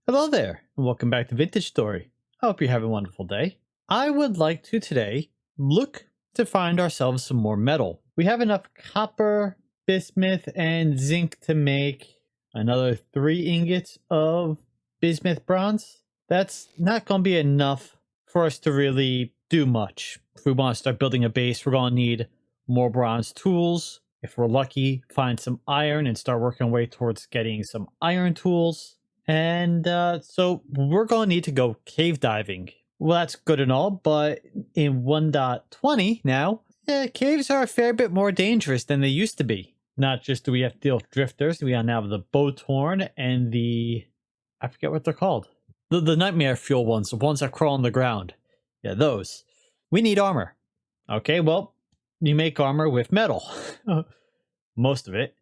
Hello there, and welcome back to Vintage Story. I hope you're having a wonderful day. I would like to today look to find ourselves some more metal. We have enough copper, bismuth, and zinc to make another 3 ingots of bismuth bronze. That's not going to be enough for us to really do much. If we want to start building a base, we're going to need more bronze tools. If we're lucky, find some iron and start working our way towards getting some iron tools. And so we're going to need to go cave diving. Well, that's good and all, but in 1.20 now, caves are a fair bit more dangerous than they used to be. Not just do we have to deal with drifters, we now have the bowthorn and the... I forget what they're called. The nightmare fuel ones, the ones that crawl on the ground. Yeah, those. We need armor. Okay, well, you make armor with metal. Most of it.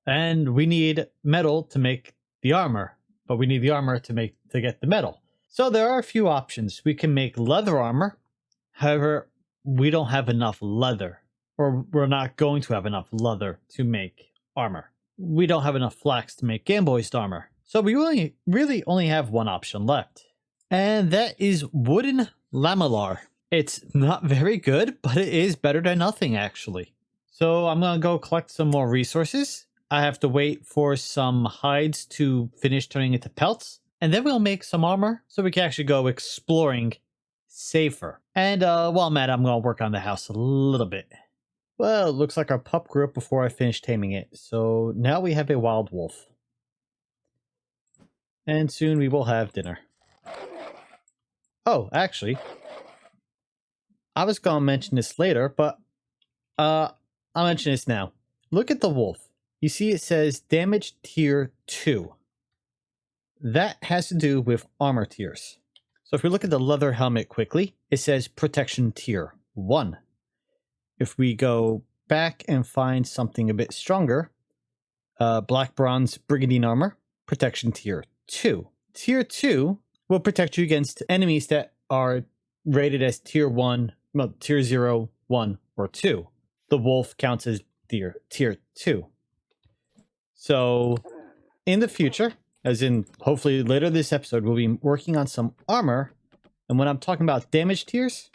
And we need metal to make the armor. But we need the armor to get the metal. So there are a few options. We can make leather armor. However, we don't have enough leather. Or we're not going to have enough leather to make armor. We don't have enough flax to make gamboized armor. So we really only have one option left. And that is wooden lamellar. It's not very good, but it is better than nothing actually. So I'm going to go collect some more resources. I have to wait for some hides to finish turning into pelts. And then we'll make some armor so we can actually go exploring safer. And while I'm at it, I'm going to work on the house a little bit. Well, it looks like our pup grew up before I finished taming it. So now we have a wild wolf. And soon we will have dinner. Oh, actually, I was going to mention this later, but I'll mention this now. Look at the wolf. You see it says damage tier 2. That has to do with armor tiers. So if we look at the leather helmet quickly, it says protection tier 1. If we go back and find something a bit stronger, black bronze brigandine armor, protection tier 2. Tier 2 will protect you against enemies that are rated as tier 1, well, tier 0, 1, or 2. The wolf counts as tier 2. So, in the future, as in hopefully later this episode, we'll be working on some armor. And when I'm talking about damage tiers,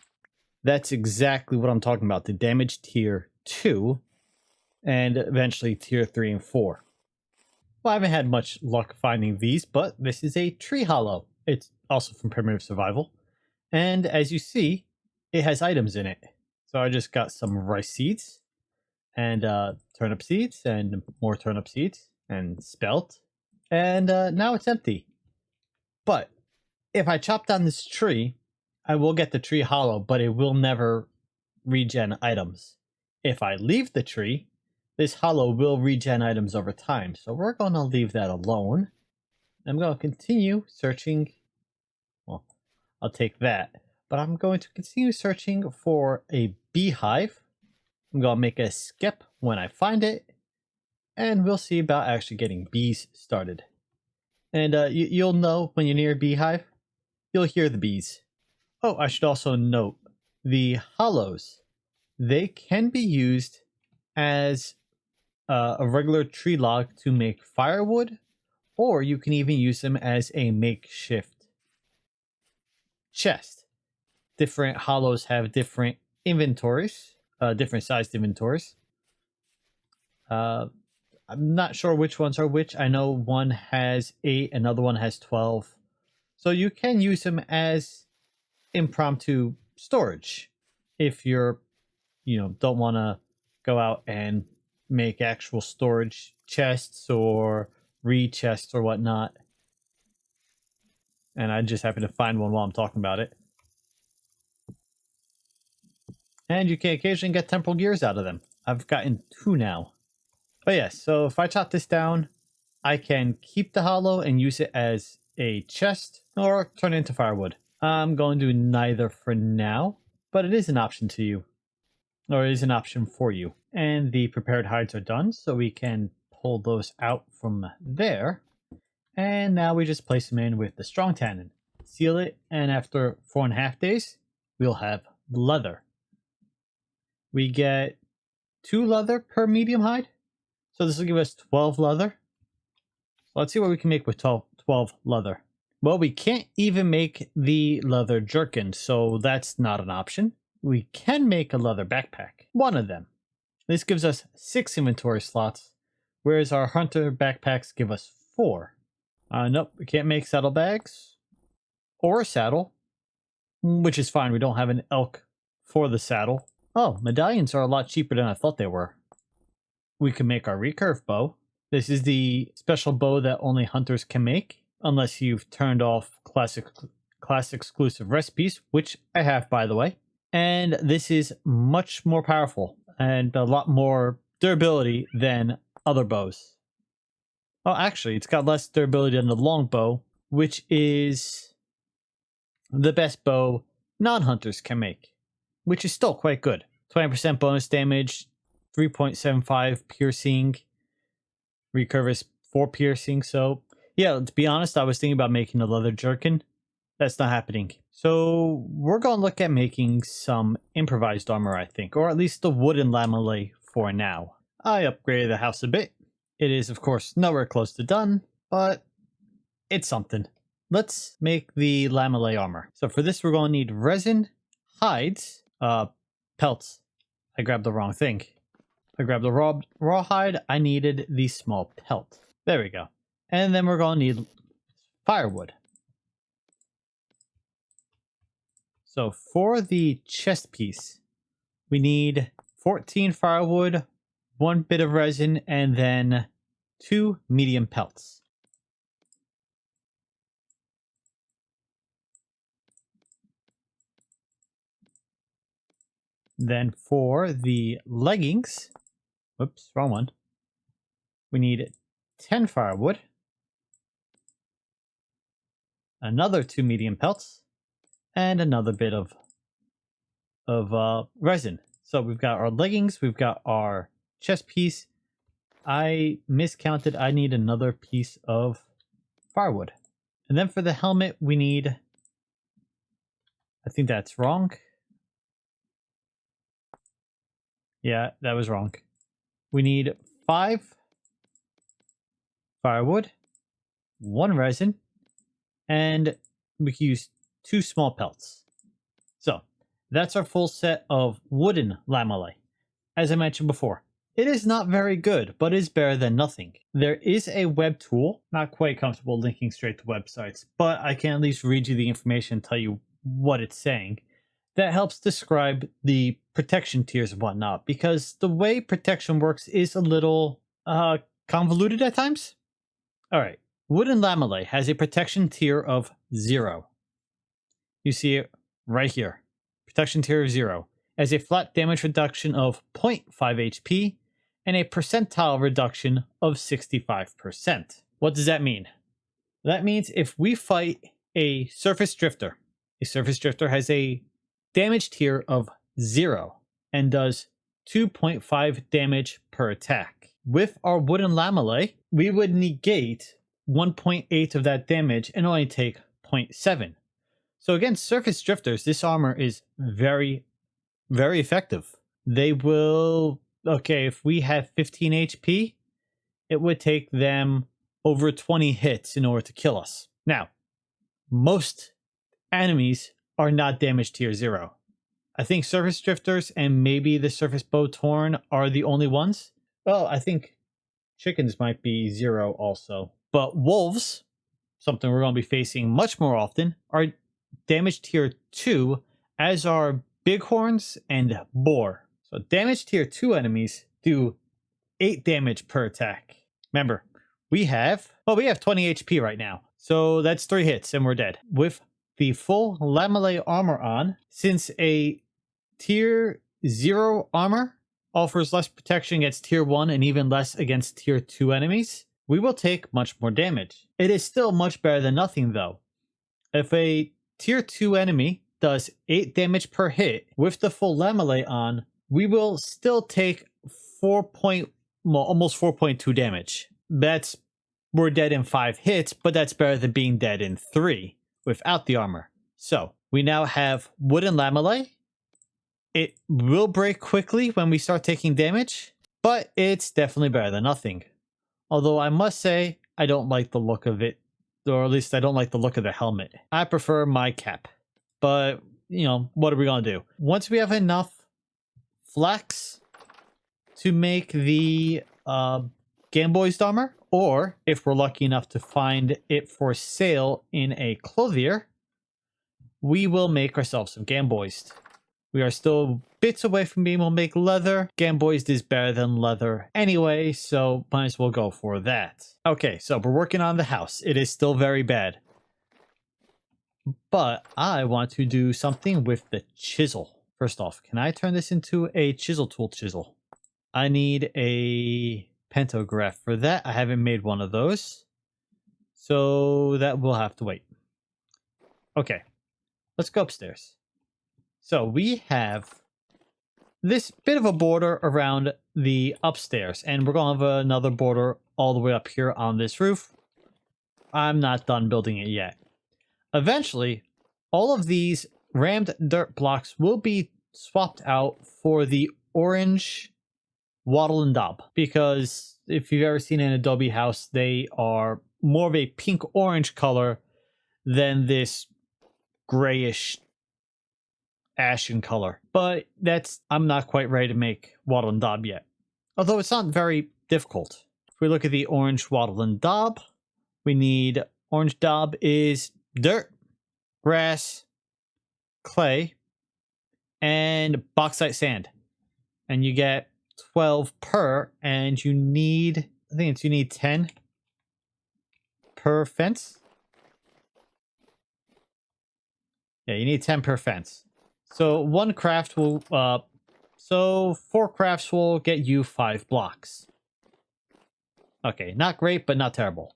that's exactly what I'm talking about. The damage tier 2 and eventually tier 3 and 4. Well, I haven't had much luck finding these, but this is a tree hollow. It's also from Primitive Survival. And as you see, it has items in it. So I just got some rice seeds and turnip seeds and more turnip seeds and spelt. And now it's empty. But if I chop down this tree, I will get the tree hollow, but it will never regen items. If I leave the tree, this hollow will regen items over time. So we're going to leave that alone. I'm going to continue searching. Well, I'll take that. But I'm going to continue searching for a beehive. I'm going to make a skip when I find it. And we'll see about actually getting bees started. And you'll know when you're near a beehive. You'll hear the bees. Oh, I should also note, the hollows, they can be used as a regular tree log to make firewood. Or you can even use them as a makeshift chest. Different hollows have different inventories, different sized inventories. I'm not sure which ones are which. I know one has 8, another one has 12. So you can use them as impromptu storage if you're, don't want to go out and make actual storage chests or chests or whatnot. And I just happen to find one while I'm talking about it. And you can occasionally get temporal gears out of them. I've gotten 2 now. But yes, so if I chop this down, I can keep the hollow and use it as a chest or turn it into firewood. I'm going to do neither for now, but it is an option to you. Or it is an option for you. And the prepared hides are done, so we can pull those out from there. And now we just place them in with the strong tannin. Seal it, and after 4.5 days, we'll have leather. We get 2 leather per medium hide. So this will give us 12 leather. So let's see what we can make with 12 leather. Well, we can't even make the leather jerkin, so that's not an option. We can make a leather backpack, one of them. This gives us 6 inventory slots, whereas our hunter backpacks give us 4. Nope, we can't make saddlebags or a saddle, which is fine. We don't have an elk for the saddle. Oh, medallions are a lot cheaper than I thought they were. We can make our recurve bow. This is the special bow that only hunters can make, unless you've turned off class exclusive recipes, which I have, by the way. And this is much more powerful and a lot more durability than other bows. Oh, actually, it's got less durability than the longbow, which is the best bow non-hunters can make, which is still quite good. 20% bonus damage, 3.75 piercing, recurve is 4 piercing. So yeah, to be honest, I was thinking about making a leather jerkin. That's not happening. So we're going to look at making some improvised armor, I think, or at least the wooden lamellar for now. I upgraded the house a bit. It is, of course, nowhere close to done, but it's something. Let's make the lamellar armor. So for this, we're going to need resin, hides, pelts. I grabbed the wrong thing. I grabbed the raw hide. I needed the small pelt. There we go. And then we're going to need firewood. So for the chest piece, we need 14 firewood, 1 bit of resin, and then 2 medium pelts. Then for the leggings, whoops, wrong one. We need 10 firewood, another 2 medium pelts, and another bit of resin. So we've got our leggings, we've got our chest piece. I miscounted. I need another piece of firewood. And then for the helmet, we need, I think that's wrong. Yeah, that was wrong. We need 5 firewood, 1 resin, and we can use 2 small pelts. So that's our full set of wooden lamellar. As I mentioned before, it is not very good, but is better than nothing. There is a web tool, not quite comfortable linking straight to websites, but I can at least read you the information and tell you what it's saying. That helps describe the protection tiers and whatnot, because the way protection works is a little convoluted at times. Alright, wooden lamellar has a protection tier of 0. You see it right here. Protection tier of 0. As a flat damage reduction of 0.5 HP and a percentile reduction of 65%. What does that mean? That means if we fight a surface drifter has a damage tier of 0 and does 2.5 damage per attack. With our wooden lamellar, we would negate 1.8 of that damage and only take 0.7. So against surface drifters, this armor is very, very effective. They will, okay, if we have 15 HP, it would take them over 20 hits in order to kill us. Now, most enemies are not damage tier 0. I think surface drifters and maybe the surface bow torn are the only ones. Well, I think chickens might be 0 also. But wolves, something we're going to be facing much more often, are damage tier 2, as are bighorns and boar. So damage tier 2 enemies do 8 damage per attack. Remember, we have 20 HP right now. So that's 3 hits and we're dead. With the full lamellar armor on, since a tier 0 armor offers less protection against tier 1 and even less against tier 2 enemies, we will take much more damage. It is still much better than nothing though. If a tier 2 enemy does 8 damage per hit with the full lamellar on, we will still take almost 4.2 damage. We're dead in 5 hits, but that's better than being dead in 3 without the armor. So we now have wooden lamellar. It will break quickly when we start taking damage, but it's definitely better than nothing. Although I must say, I don't like the look of it or at least I don't like the look of the helmet. I prefer my cap. But, you know, what are we going to do? Once we have enough flax to make the gamboized armor, or if we're lucky enough to find it for sale in a clothier, we will make ourselves some gamboized. We are still bits away from being able to make leather. Gamboized is better than leather anyway, so might as well go for that. Okay, so we're working on the house. It is still very bad. But I want to do something with the chisel. First off, can I turn this into a chisel tool chisel? I need a pantograph for that. I haven't made one of those. So that will have to wait. Okay, let's go upstairs. So we have this bit of a border around the upstairs, and we're going to have another border all the way up here on this roof. I'm not done building it yet. Eventually, all of these rammed dirt blocks will be swapped out for the orange wattle and daub, because if you've ever seen an Adobe house, they are more of a pink orange color than this grayish ashen color. But I'm not quite ready to make wattle and daub yet, although it's not very difficult. If we look at the orange wattle and daub, we need orange daub is dirt, grass, clay, and bauxite sand, and you get 12 per, and you need, I think it's, you need 10 per fence. Yeah, you need 10 per fence. So one craft will, so 4 crafts will get you 5 blocks. Okay, not great, but not terrible.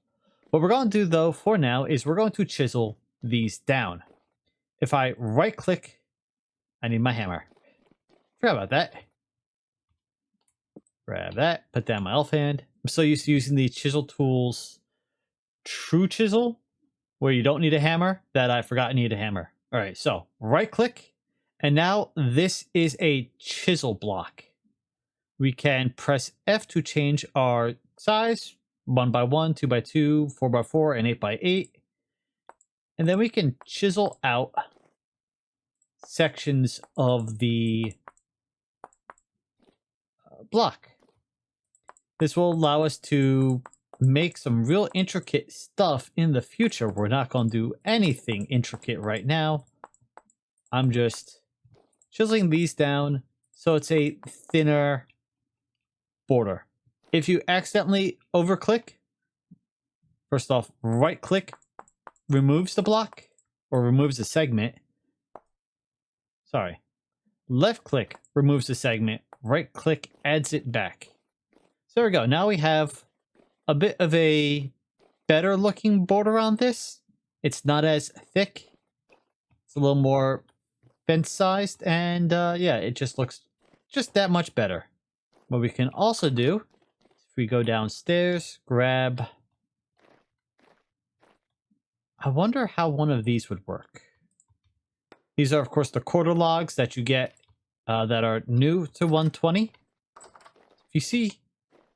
What we're going to do though for now is we're going to chisel these down. If I right click, I need my hammer. Forgot about that. Grab that, put down my elf hand. I'm so used to using the chisel tools true chisel, where you don't need a hammer, that I forgot I need a hammer. All right, so right click, and now this is a chisel block. We can press F to change our size, 1x1, 2x2, 4x4, and 8x8. And then we can chisel out sections of the block. This will allow us to make some real intricate stuff in the future. We're not going to do anything intricate right now. I'm just chiseling these down so it's a thinner border. If you accidentally overclick, first off, right click removes the block or removes the segment. Sorry. Left click removes the segment. Right click adds it back. So there we go. Now we have a bit of a better looking border on this. It's not as thick. It's a little more fence sized, and yeah, it just looks just that much better. What we can also do, if we go downstairs, grab... I wonder how one of these would work. These are, of course, the quarter logs that you get that are new to 120. If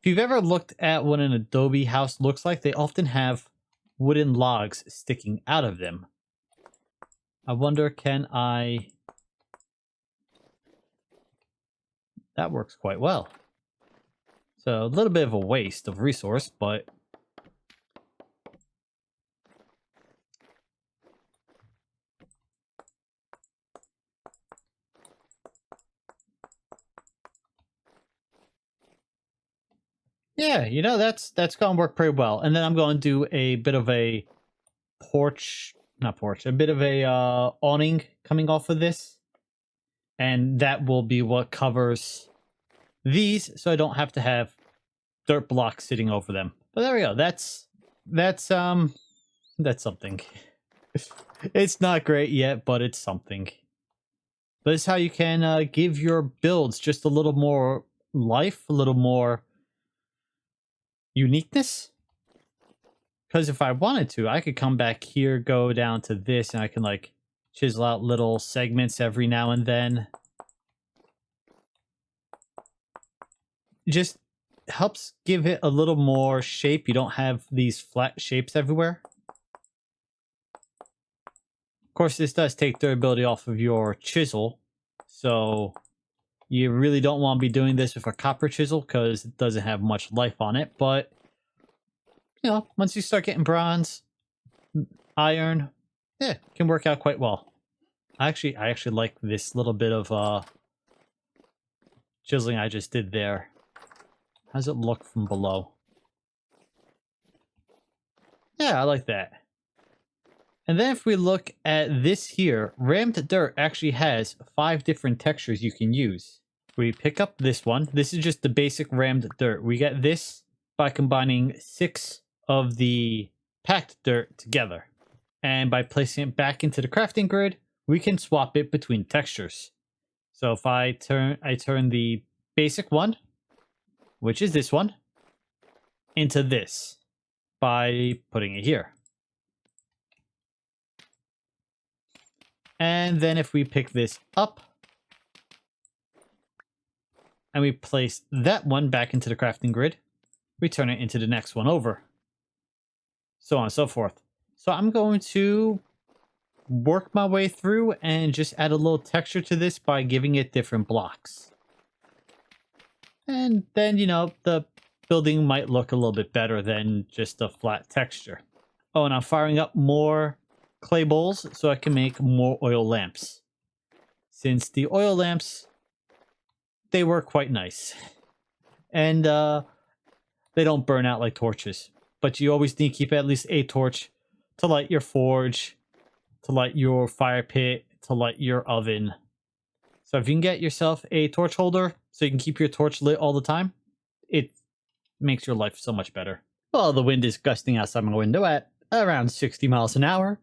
you've ever looked at what an Adobe house looks like, they often have wooden logs sticking out of them. I wonder, can I... That works quite well. So a little bit of a waste of resource, but... Yeah, you know, that's going to work pretty well. And then I'm going to do a bit of a a bit of a awning coming off of this. And that will be what covers these, so I don't have to have dirt blocks sitting over them. But there we go. That's something. It's not great yet, but it's something. But it's how you can give your builds just a little more life, a little more uniqueness. Because if I wanted to, I could come back here, go down to this, and I can like chisel out little segments every now and then. It just helps give it a little more shape. You don't have these flat shapes everywhere. course, this does take durability off of your chisel, so you really don't want to be doing this with a copper chisel because it doesn't have much life on it. But, you know, once you start getting bronze, iron, yeah, it can work out quite well. I actually like this little bit of chiseling I just did there. How does it look from below? Yeah, I like that. And then if we look at this here, rammed dirt actually has 5 different textures you can use. We pick up this one. This is just the basic rammed dirt. We get this by combining 6 of the packed dirt together. And by placing it back into the crafting grid, we can swap it between textures. So if I turn the basic one, which is this one, into this by putting it here. And then if we pick this up and we place that one back into the crafting grid, we turn it into the next one over. So on and so forth. So I'm going to work my way through and just add a little texture to this by giving it different blocks. And then, you know, the building might look a little bit better than just a flat texture. Oh, and I'm firing up more clay bowls so I can make more oil lamps. Since the oil lamps, they work quite nice. And they don't burn out like torches. But you always need to keep at least a torch to light your forge, to light your fire pit, to light your oven. So if you can get yourself a torch holder so you can keep your torch lit all the time, it makes your life so much better. Well, the wind is gusting outside my window at around 60 miles an hour.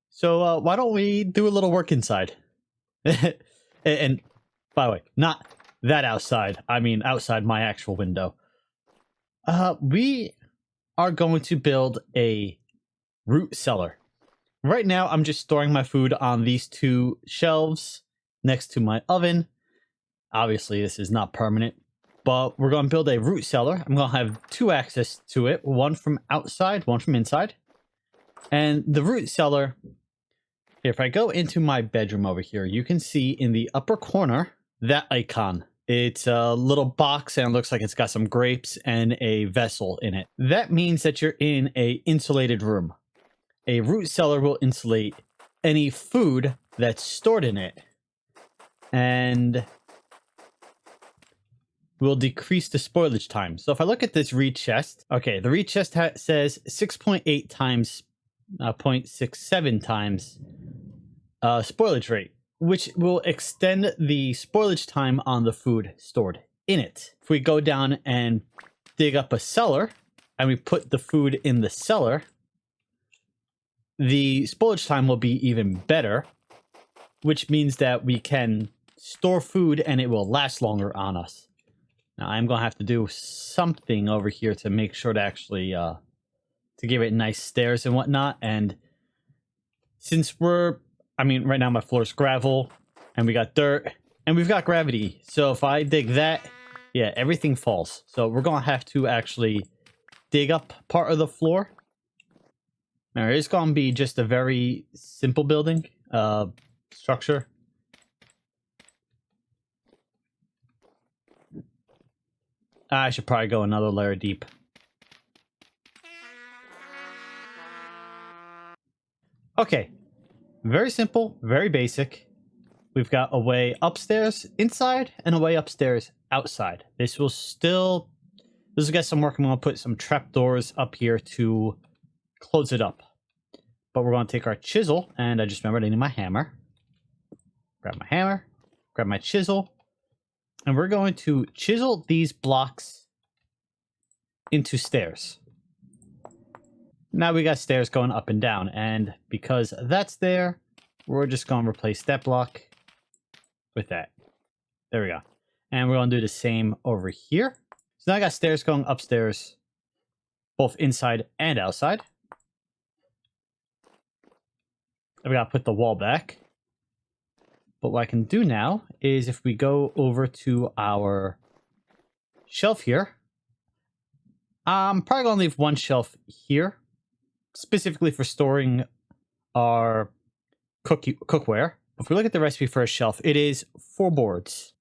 So why don't we do a little work inside? And by the way, not that outside. I mean outside my actual window. We are going to build a root cellar. Right now, I'm just storing my food on these 2 shelves next to my oven. Obviously, this is not permanent, but we're going to build a root cellar. I'm going to have 2 access to it, one from outside, one from inside. And the root cellar, if I go into my bedroom over here, you can see in the upper corner that icon. It's a little box and it looks like it's got some grapes and a vessel in it. That means that you're in a insulated room. A root cellar will insulate any food that's stored in it and will decrease the spoilage time. So if I look at this reed chest, okay, the reed chest says 6.8 times 0.67 times spoilage rate, which will extend the spoilage time on the food stored in it. If we go down and dig up a cellar and we put the food in the cellar, the spoilage time will be even better, which means that we can store food and it will last longer on us. Now I'm going to have to do something over here to make sure to actually to give it nice stairs and whatnot. And since right now my floor is gravel and we got dirt and we've got gravity. So if I dig that, yeah, everything falls. So we're going to have to actually dig up part of the floor. Now, it's going to be just a very simple building structure. I should probably go another layer deep. Okay, very simple, very basic. We've got a way upstairs inside and a way upstairs outside. This will get some work. I'm going to put some trapdoors up here to close it up. But we're going to take our chisel, and I just remembered I need my hammer. Grab my hammer, grab my chisel, and we're going to chisel these blocks into stairs. Now we got stairs going up and down, and because that's there, we're just going to replace that block with that. There we go. And we're going to do the same over here. So now I got stairs going upstairs, both inside and outside. We got to put the wall back. But what I can do now is if we go over to our shelf here, I'm probably going to leave one shelf here, specifically for storing our cookware. If we look at the recipe for a shelf, it is 4 boards.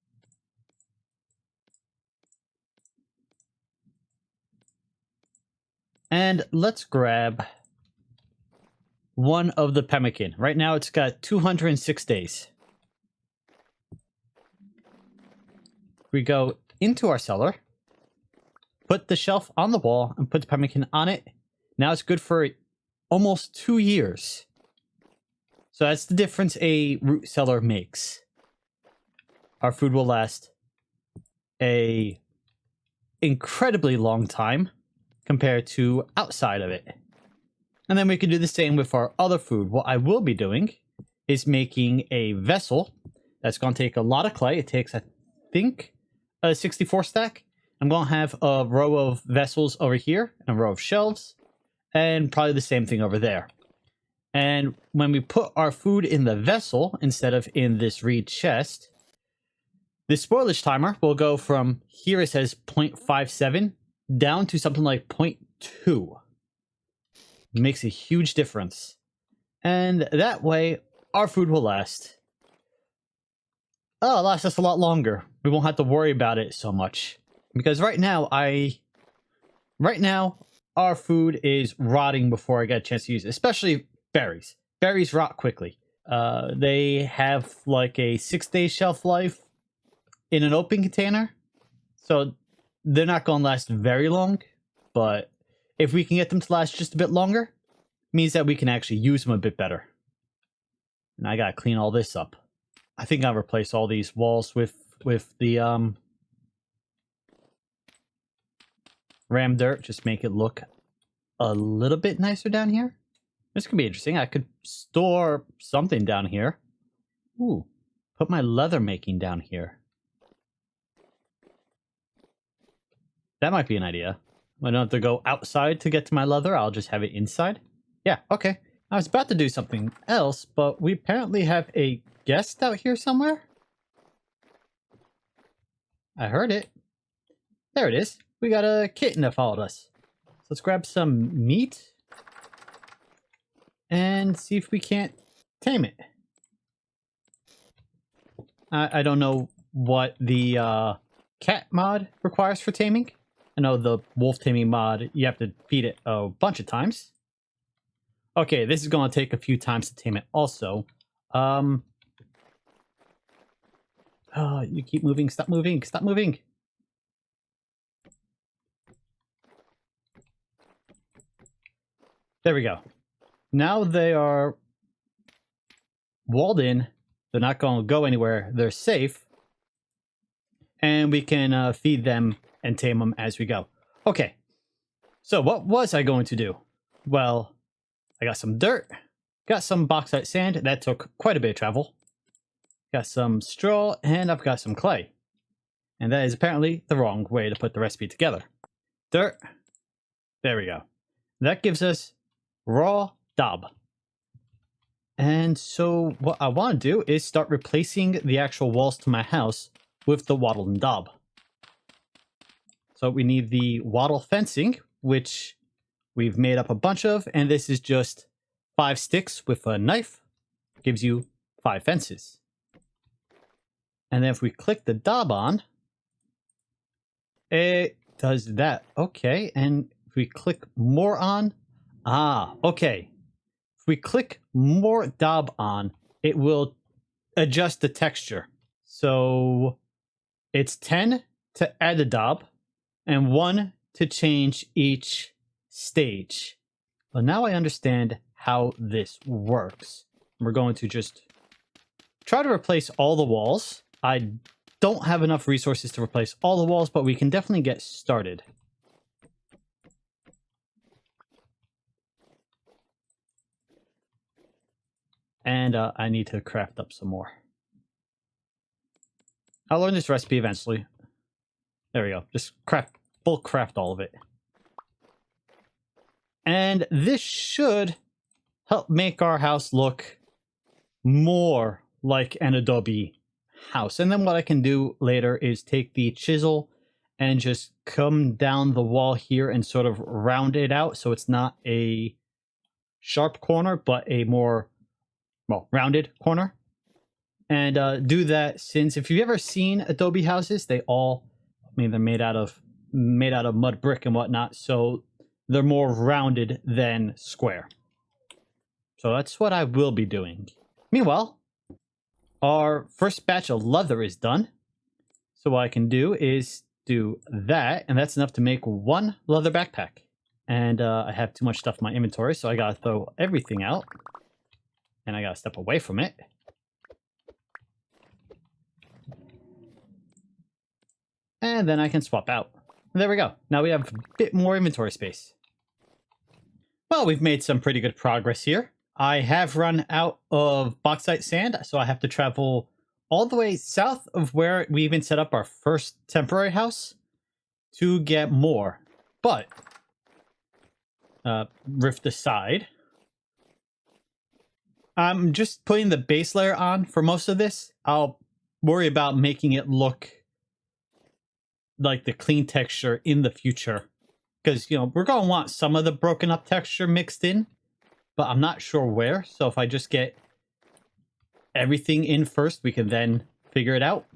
And let's grab one of the pemmican. Right now it's got 206 days. We go into our cellar, put the shelf on the wall, and put the pemmican on it. Now it's good for almost 2 years. So that's the difference a root cellar makes. Our food will last a incredibly long time compared to outside of it. And then we can do the same with our other food. What I will be doing is making a vessel that's going to take a lot of clay. It takes, I think, a 64 stack. I'm going to have a row of vessels over here and a row of shelves, and probably the same thing over there. And when we put our food in the vessel instead of in this reed chest, the spoilage timer will go from here it says 0.57 down to something like 0.2. It makes a huge difference. And that way our food will last. Oh, it'll last us a lot longer. We won't have to worry about it so much. Because right now our food is rotting before I get a chance to use it, especially berries. Berries rot quickly. They have like a 6-day shelf life in an open container. So they're not going to last very long. But if we can get them to last just a bit longer, it means that we can actually use them a bit better. And I got to clean all this up. I think I'll replace all these walls with the ram dirt. Just make it look a little bit nicer down here. This could be interesting. I could store something down here. Ooh, put my leather making down here. That might be an idea. I don't have to go outside to get to my leather. I'll just have it inside. Yeah, okay. I was about to do something else, but we apparently have a guest out here somewhere. I heard it. There it is. We got a kitten that followed us. So let's grab some meat and see if we can't tame it. I don't know what the cat mod requires for taming. I know the wolf taming mod, you have to feed it a bunch of times. Okay, this is going to take a few times to tame it also. Oh, you keep moving. Stop moving. Stop moving. There we go. Now they are walled in. They're not going to go anywhere. They're safe. And we can feed them and tame them as we go. Okay. So what was I going to do? Well, I got some dirt. Got some bauxite sand. That took quite a bit of travel. Got some straw, and I've got some clay. And that is apparently the wrong way to put the recipe together. Dirt. There we go. That gives us raw daub. And so what I want to do is start replacing the actual walls to my house with the wattle and daub. So we need the wattle fencing, which we've made up a bunch of, and this is just 5 sticks with a knife. Gives you 5 fences. And then if we click the daub on, it does that. Okay, and if we click more on, okay. If we click more daub on, it will adjust the texture. So it's 10 to add the daub, and 1 to change each stage. Well, now I understand how this works. We're going to just try to replace all the walls. I don't have enough resources to replace all the walls, but we can definitely get started. And I need to craft up some more. I'll learn this recipe eventually. There we go. Just bulk craft all of it. And this should help make our house look more like an adobe house. And then what I can do later is take the chisel and just come down the wall here and sort of round it out so it's not a sharp corner, but a more well, rounded corner. And do that, since if you've ever seen adobe houses, they all, I mean, they're made out of mud brick and whatnot, so they're more rounded than square. So that's what I will be doing. Meanwhile, our first batch of leather is done. So what I can do is do that, and that's enough to make one leather backpack. And I have too much stuff in my inventory, so I gotta throw everything out. And I gotta step away from it. And then I can swap out. And there we go. Now we have a bit more inventory space. Well, we've made some pretty good progress here. I have run out of bauxite sand, so I have to travel all the way south of where we even set up our first temporary house to get more. But, rift aside, I'm just putting the base layer on for most of this. I'll worry about making it look like the clean texture in the future, because, you know, we're going to want some of the broken up texture mixed in, but I'm not sure where. So if I just get everything in first, we can then figure it out.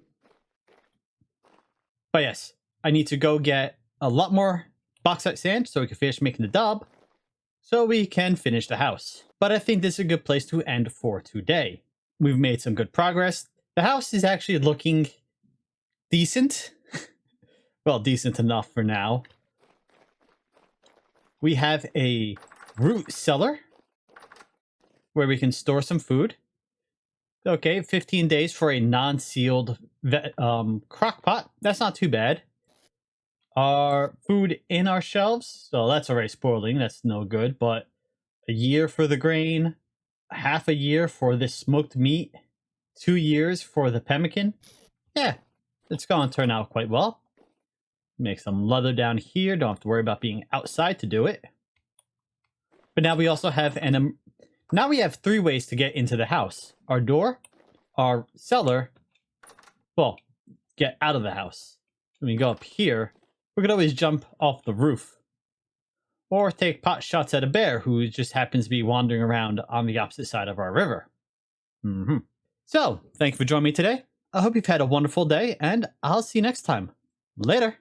But yes, I need to go get a lot more bauxite sand so we can finish making the daub, so we can finish the house. But I think this is a good place to end for today. We've made some good progress. The house is actually looking decent. Well, decent enough for now. We have a root cellar where we can store some food. Okay, 15 days for a non-sealed crock pot. That's not too bad. Our food in our shelves, so that's already spoiling. That's no good. But a year for the grain, half a year for the smoked meat, 2 years for the pemmican. Yeah, it's going to turn out quite well. Make some leather down here. Don't have to worry about being outside to do it. But now we also have now we have 3 ways to get into the house. Our door, our cellar, well, get out of the house. When we go up here, we could always jump off the roof. Or take pot shots at a bear who just happens to be wandering around on the opposite side of our river. So, thank you for joining me today. I hope you've had a wonderful day, and I'll see you next time. Later!